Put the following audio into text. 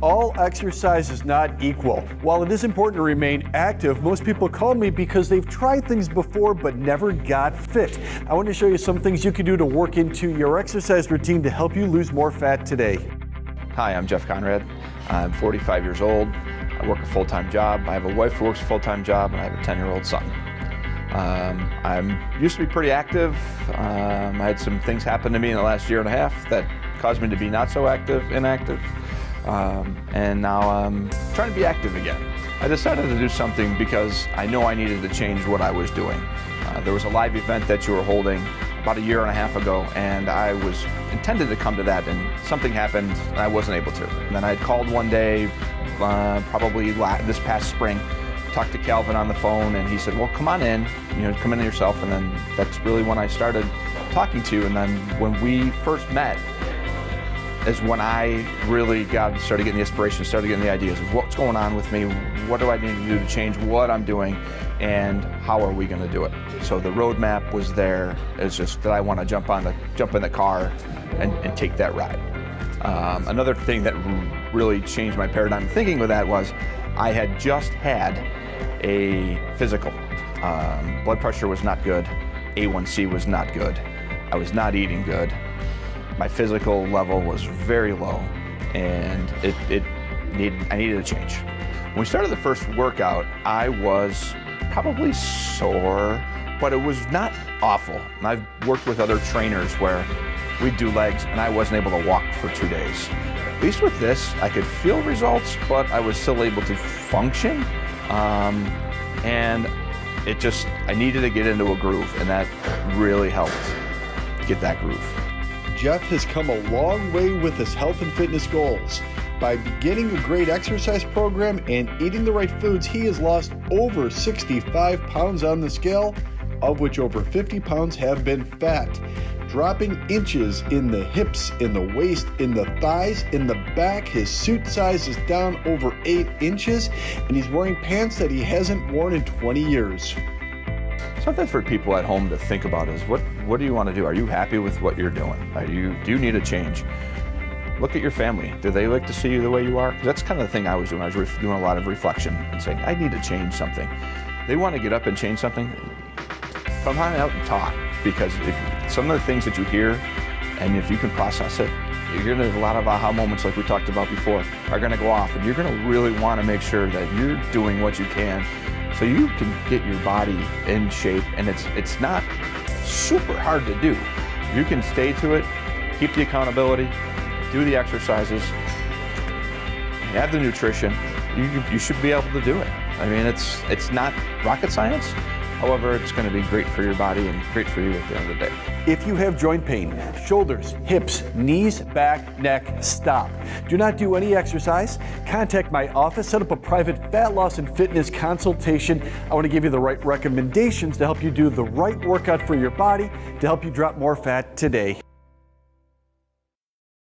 All exercise is not equal. While it is important to remain active, most people call me because they've tried things before but never got fit. I want to show you some things you can do to work into your exercise routine to help you lose more fat today. Hi, I'm Jeff Conrad. I'm 45 years old. I work a full-time job. I have a wife who works a full-time job, and I have a 10-year-old son. I used to be pretty active. I had some things happen to me in the last year and a half that caused me to be not so inactive. And now I'm trying to be active again. I decided to do something because I know I needed to change what I was doing. There was a live event that you were holding about a year and a half ago, and I was intended to come to that, and something happened and I wasn't able to. And then I had called one day, probably this past spring, talked to Calvin on the phone, and he said, well, come on in, come in yourself. And then that's really when I started talking to you. And then when we first met is when I really started getting the inspiration, started getting the ideas of what's going on with me, what do I need to do to change what I'm doing, and how are we going to do it. So the roadmap was there. It's just that I want to jump in the car and take that ride. Another thing that really changed my paradigm of thinking with that was I had just had a physical. Blood pressure was not good. A1C was not good. I was not eating good. My physical level was very low, and I needed a change. When we started the first workout, I was probably sore, but it was not awful. And I've worked with other trainers where we'd do legs and I wasn't able to walk for 2 days. At least with this, I could feel results, but I was still able to function. And I needed to get into a groove, and that really helped get that groove. Jeff has come a long way with his health and fitness goals. By beginning a great exercise program and eating the right foods, he has lost over 65 pounds on the scale, of which over 50 pounds have been fat. Dropping inches in the hips, in the waist, in the thighs, in the back. His suit size is down over 8 inches, and he's wearing pants that he hasn't worn in 20 years. Something for people at home to think about is what do you want to do? Are you happy with what you're doing? Do you need a change? Look at your family. Do they like to see you the way you are? That's kind of the thing I was doing. I was doing a lot of reflection and saying, I need to change something. They want to get up and change something. Come on out and talk, because if some of the things that you hear, and if you can process it, you're going to have a lot of aha moments like we talked about before are going to go off, and you're going to really want to make sure that you're doing what you can so you can get your body in shape, and it's not super hard to do. You can stay to it, keep the accountability, do the exercises, have the nutrition, you should be able to do it. I mean, it's not rocket science. However, it's going to be great for your body and great for you at the end of the day. If you have joint pain, shoulders, hips, knees, back, neck, stop. Do not do any exercise. Contact my office, set up a private fat loss and fitness consultation. I want to give you the right recommendations to help you do the right workout for your body to help you drop more fat today.